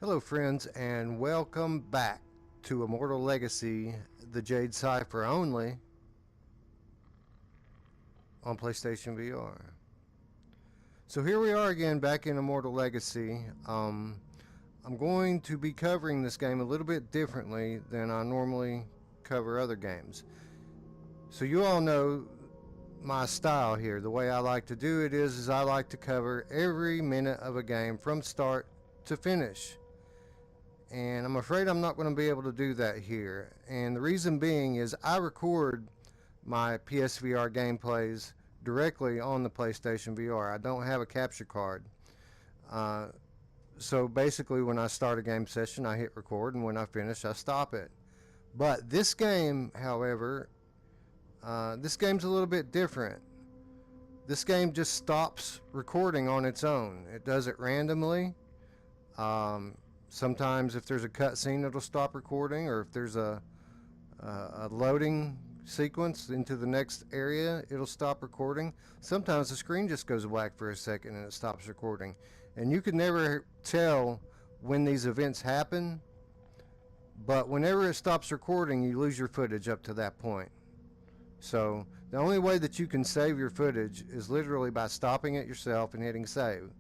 Hello friends and welcome back to Immortal Legacy, the Jade Cipher only on PlayStation VR. So here we are again back in Immortal Legacy. I'm going to be covering this game a little bit differently than I normally cover other games. So you all know my style here. The way I like to do it is I like to cover every minute of a game from start to finish. And I'm afraid I'm not going to be able to do that here. And the reason being is I record my PSVR gameplays directly on the PlayStation VR. I don't have a capture card. Uh, so basically, when I start a game session, I hit record, and when I finish, I stop it. But this game, however, this game's a little bit different. This game just stops recording on its own. It does it randomly. Sometimes if there's a cutscene, it'll stop recording, or if there's a loading sequence into the next area, it'll stop recording. Sometimes the screen just goes black for a second and it stops recording. And you can never tell when these events happen, but whenever it stops recording, you lose your footage up to that point. So the only way that you can save your footage is literally by stopping it yourself and hitting save.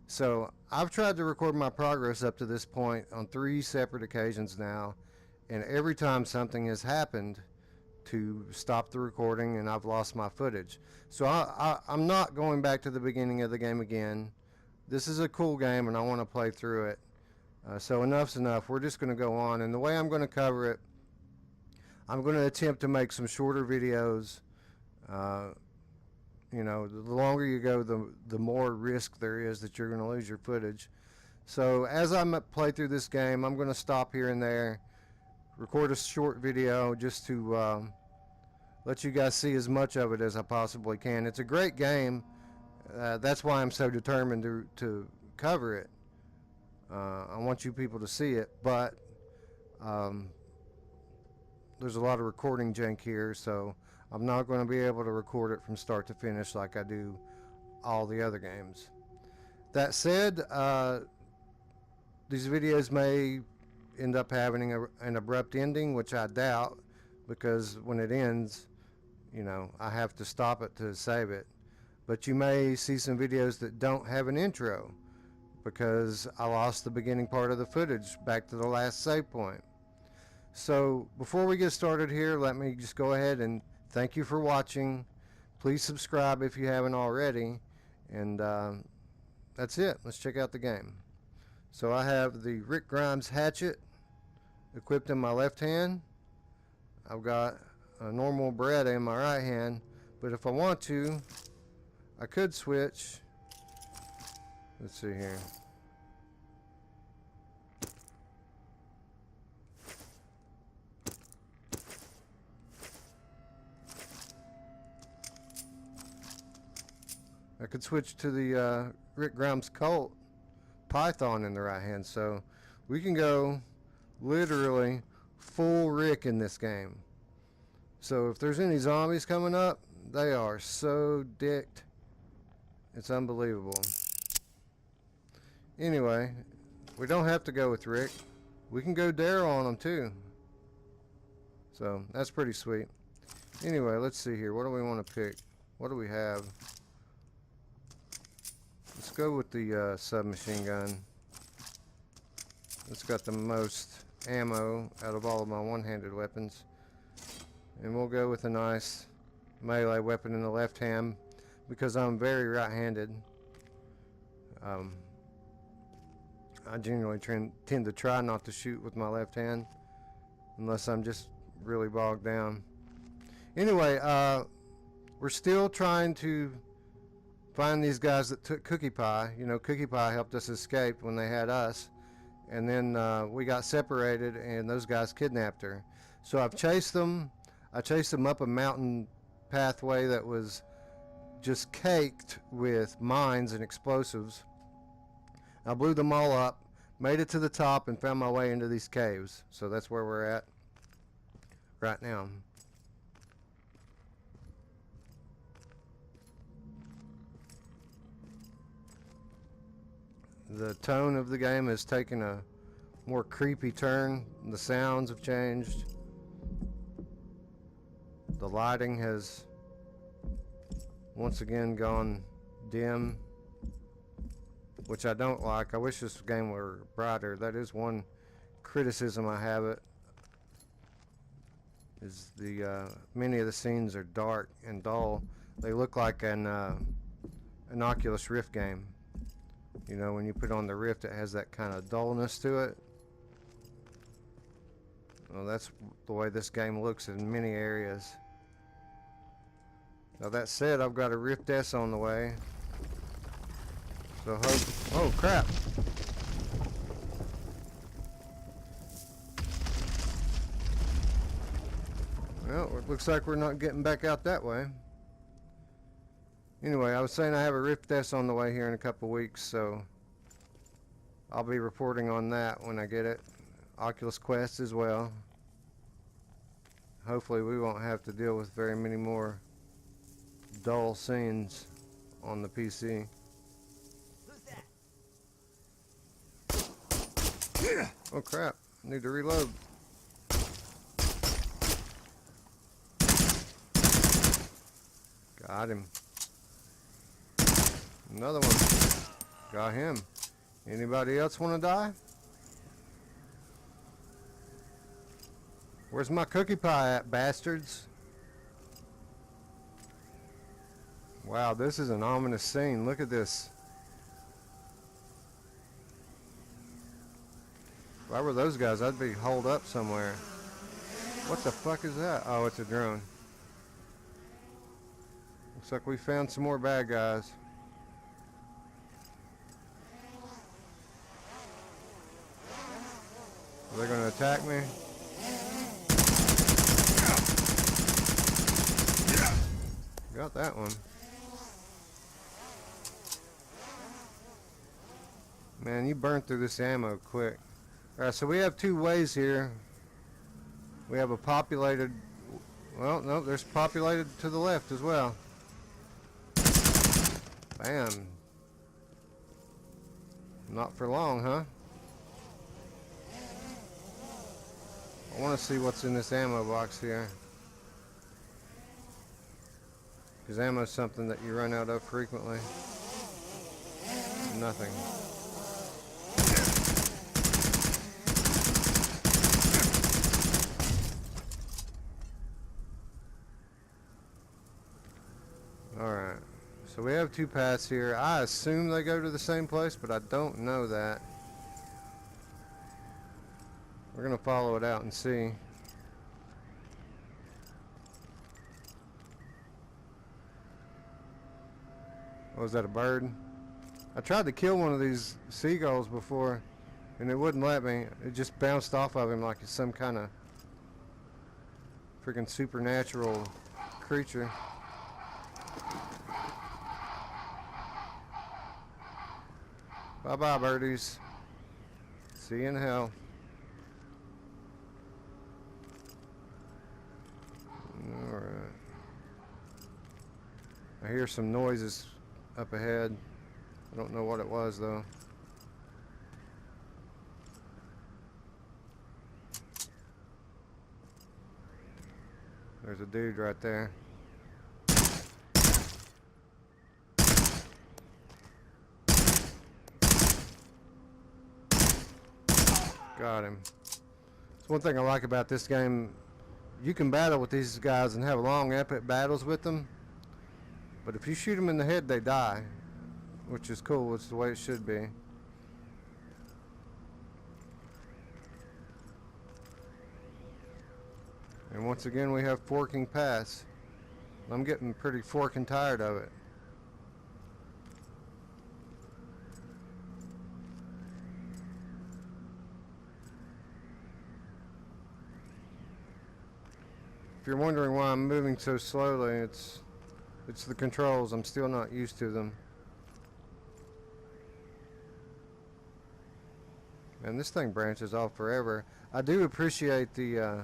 So I've tried to record my progress up to this point on 3 separate occasions now, and every time something has happened to stop the recording and I've lost my footage. So I'm not going back to the beginning of the game again. This is a cool game and I want to play through it. So enough's enough. We're just going to go on, and the way I'm going to cover it, I'm going to attempt to make some shorter videos. You know, the longer you go, the more risk there is that you're going to lose your footage. So as I play through this game, I'm going to stop here and there, record a short video just to let you guys see as much of it as I possibly can. It's a great game. That's why I'm so determined to cover it. I want you people to see it, but there's a lot of recording jank here, so I'm not going to be able to record it from start to finish like I do all the other games. That said, these videos may end up having an abrupt ending, which I doubt, because when it ends, you know, I have to stop it to save it. But you may see some videos that don't have an intro because I lost the beginning part of the footage back to the last save point. So before we get started here, let me just go ahead and thank you for watching. Please subscribe if you haven't already. And that's it. Let's check out the game. So I have the Rick Grimes hatchet equipped in my left hand. I've got a normal Beretta in my right hand. But if I want to, I could switch. Let's see here. I could switch to the Rick Grimes Colt Python in the right hand. So we can go literally full Rick in this game. So if there's any zombies coming up, they are so dicked. It's unbelievable. Anyway, we don't have to go with Rick. We can go Daryl on them too. So that's pretty sweet. Anyway, let's see here. What do we want to pick? What do we have? Let's go with the submachine gun. It's got the most ammo out of all of my one-handed weapons. And we'll go with a nice melee weapon in the left hand because I'm very right-handed. I generally tend to try not to shoot with my left hand unless I'm just really bogged down. Anyway, we're still trying to find these guys that took Cookie Pie. You know, Cookie Pie helped us escape when they had us, and then we got separated and those guys kidnapped her. So I've chased them. I chased them up a mountain pathway that was just caked with mines and explosives. I blew them all up, made it to the top, and found my way into these caves. So that's where we're at right now. The tone of the game has taken a more creepy turn. The sounds have changed. The lighting has once again gone dim, which I don't like. I wish this game were brighter. That is one criticism I have it. Is the many of the scenes are dark and dull. They look like an Oculus Rift game. You know, when you put on the Rift, it has that kind of dullness to it. Well, that's the way this game looks in many areas. Now that said, I've got a Rift S on the way. So hope. Oh crap! Well, it looks like we're not getting back out that way. Anyway, I was saying I have a Rift S on the way here in a couple weeks, so I'll be reporting on that when I get it. Oculus Quest as well. Hopefully we won't have to deal with very many more dull scenes on the PC. Oh crap, need to reload. Got him. Another one. Got him. Anybody else want to die? Where's my cookie pie at, bastards? Wow, this is an ominous scene. Look at this. If I were those guys, I'd be holed up somewhere. What the fuck is that? Oh, it's a drone. Looks like we found some more bad guys. Are they going to attack me? Got that one. Man, you burned through this ammo quick. Alright, so we have two ways here. We have a populated... Well, no, there's populated to the left as well. Bam. Not for long, huh? I want to see what's in this ammo box here. Because ammo is something that you run out of frequently. Nothing. Alright. So we have two paths here. I assume they go to the same place, but I don't know that. We're going to follow it out and see. Oh, is that a bird? I tried to kill one of these seagulls before, and it wouldn't let me. It just bounced off of him like it's some kind of freaking supernatural creature. Bye-bye, birdies. See you in hell. Alright. I hear some noises up ahead. I don't know what it was though. There's a dude right there. Got him. It's one thing I like about this game. You can battle with these guys and have long epic battles with them, but if you shoot them in the head, they die, which is cool. It's the way it should be. And once again, we have forking paths. I'm getting pretty forking tired of it. If you're wondering why I'm moving so slowly, it's the controls. I'm still not used to them. And this thing branches off forever. I do appreciate the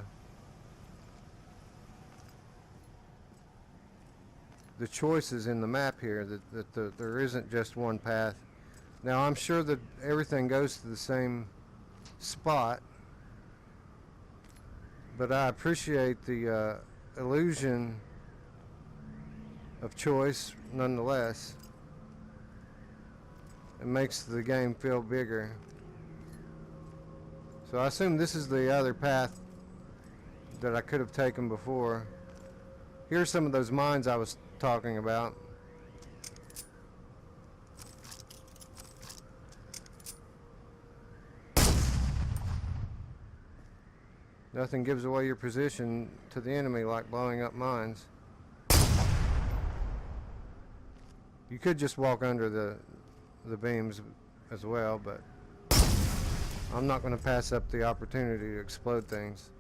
choices in the map here. That there isn't just one path. Now I'm sure that everything goes to the same spot, but I appreciate the illusion of choice nonetheless. It makes the game feel bigger. So I assume this is the other path that I could have taken before. Here's some of those mines I was talking about. Nothing gives away your position to the enemy like blowing up mines. You could just walk under the beams as well, but I'm not going to pass up the opportunity to explode things.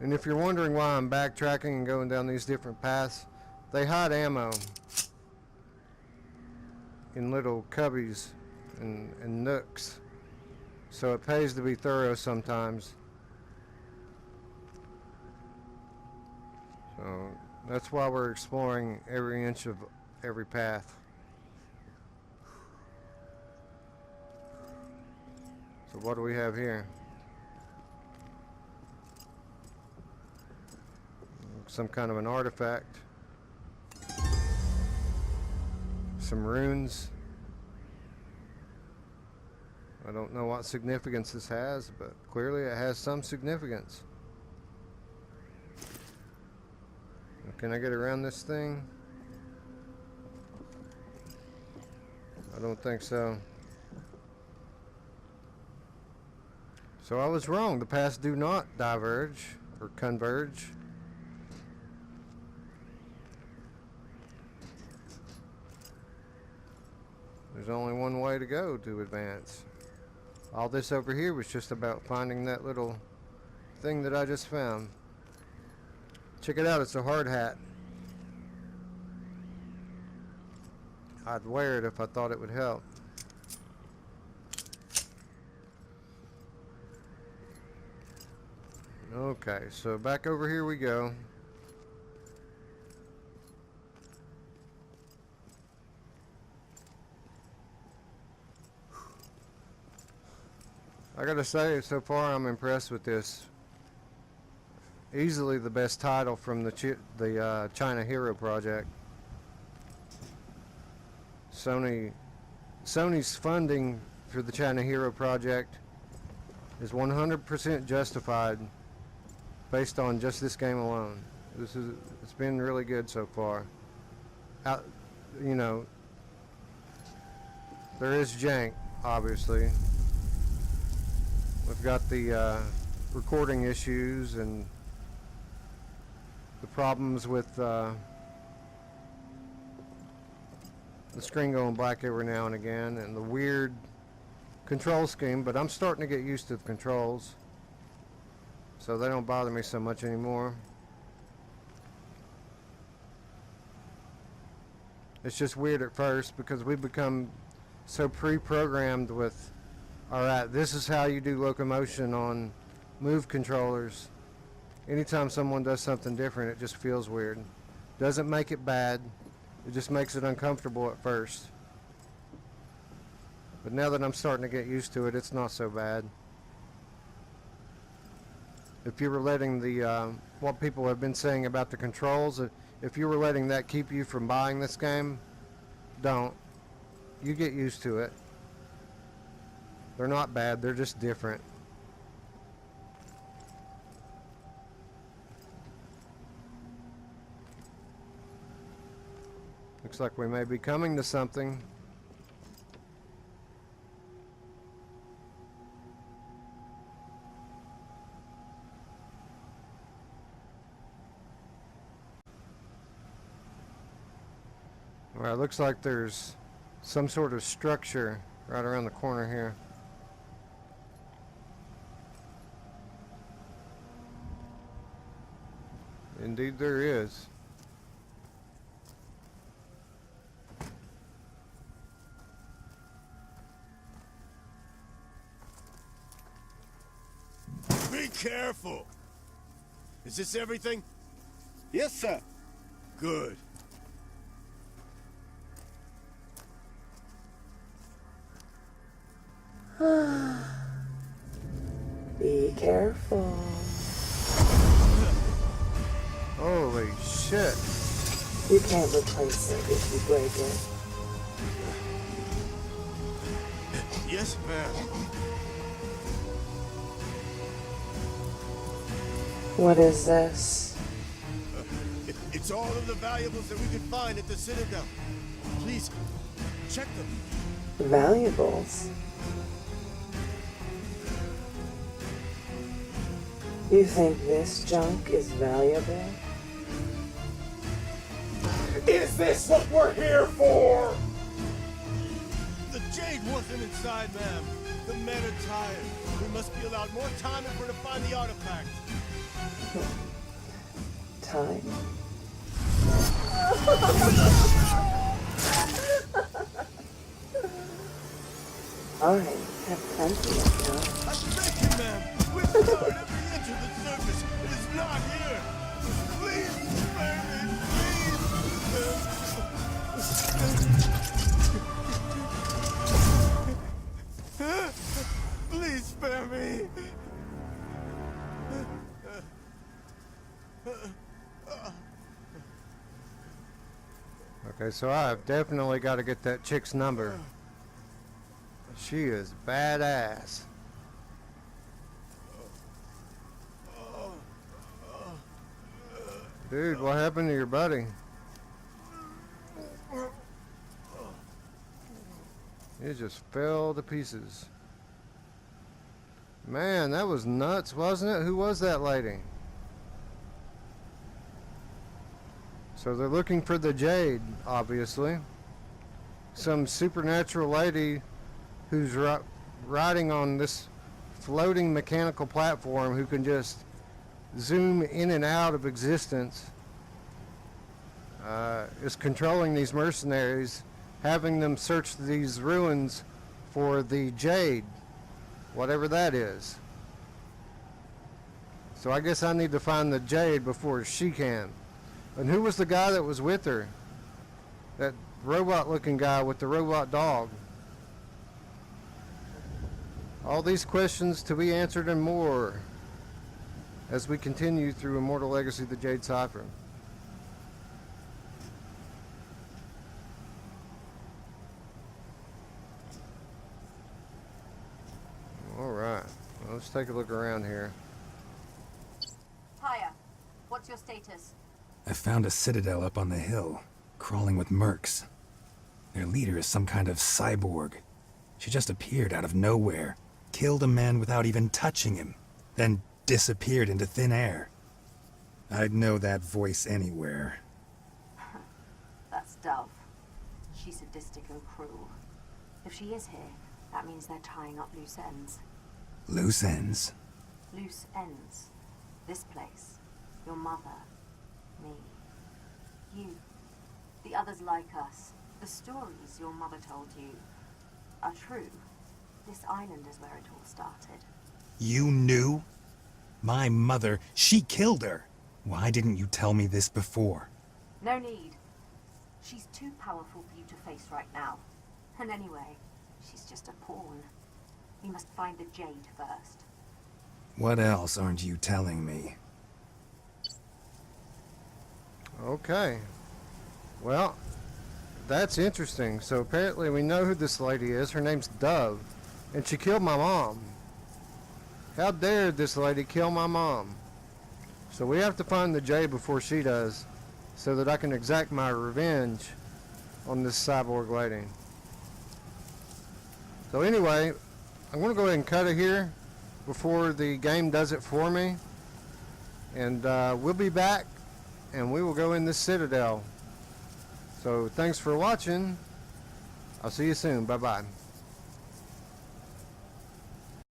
And if you're wondering why I'm backtracking and going down these different paths, they hide ammo in little cubbies and nooks. So it pays to be thorough sometimes. So that's why we're exploring every inch of every path. So what do we have here? Some kind of an artifact. Some runes. I don't know what significance this has, but clearly it has some significance. Can I get around this thing? I don't think so. So I was wrong. The paths do not diverge or converge. There's only one way to go to advance. All this over here was just about finding that little thing that I just found. Check it out, it's a hard hat. I'd wear it if I thought it would help. Okay, so back over here we go. I gotta say, so far I'm impressed with this. Easily the best title from the China Hero project. Sony's funding for the China Hero project is 100% justified based on just this game alone. It's been really good so far. You know, there is jank, obviously. We've got the recording issues and the problems with the screen going black every now and again, and the weird control scheme, but I'm starting to get used to the controls, so they don't bother me so much anymore. It's just weird at first because we've become so pre-programmed with, alright, this is how you do locomotion on move controllers. Anytime someone does something different, it just feels weird. Doesn't make it bad, it just makes it uncomfortable at first. But now that I'm starting to get used to it, it's not so bad. If you were letting the, what people have been saying about the controls, if you were letting that keep you from buying this game, don't. You get used to it. They're not bad, they're just different. Looks like we may be coming to something. Alright, looks like there's some sort of structure right around the corner here. Indeed there is. Be careful! Is this everything? Yes, sir. Good. shit. You can't replace it if you break it. Yes, ma'am. What is this? It's all of the valuables that we could find at the citadel. Please, check them. Valuables? You think this junk is valuable? Is this what we're here for? The Jade wasn't inside, ma'am. The men are tired. We must be allowed more time if we're to find the artifact. Time. I have plenty of time. I beg you, ma'am. We've explored every inch of the surface. It is not here. Please spare me, please. Please spare me. Okay, so I've definitely got to get that chick's number. She is badass. Dude, what happened to your buddy? It just fell to pieces. Man, that was nuts, wasn't it? Who was that lady? So they're looking for the Jade, obviously. Some supernatural lady who's riding on this floating mechanical platform who can just zoom in and out of existence, is controlling these mercenaries, having them search these ruins for the Jade, whatever that is. So I guess I need to find the Jade before she can. And who was the guy that was with her? That robot-looking guy with the robot dog. All these questions to be answered and more as we continue through Immortal Legacy, the Jade Cipher. Alright, well, let's take a look around here. Hiya. What's your status? I found a citadel up on the hill, crawling with mercs. Their leader is some kind of cyborg. She just appeared out of nowhere, killed a man without even touching him, then disappeared into thin air. I'd know that voice anywhere. That's Dove. She's sadistic and cruel. If she is here, that means they're tying up loose ends. Loose ends? Loose ends. This place. Your mother. Me. You. The others like us. The stories your mother told you are true. This island is where it all started. You knew? My mother, she killed her. Why didn't you tell me this before? No need. She's too powerful for you to face right now. And anyway, she's just a pawn. We must find the Jade first. What else aren't you telling me? Okay. Well, that's interesting. So apparently we know who this lady is. Her name's Dove. And she killed my mom. How dare this lady kill my mom? So we have to find the Jade before she does, so that I can exact my revenge on this cyborg lady. So anyway, I'm going to go ahead and cut it here before the game does it for me. And we'll be back, and we will go in this citadel. So thanks for watching. I'll see you soon. Bye-bye.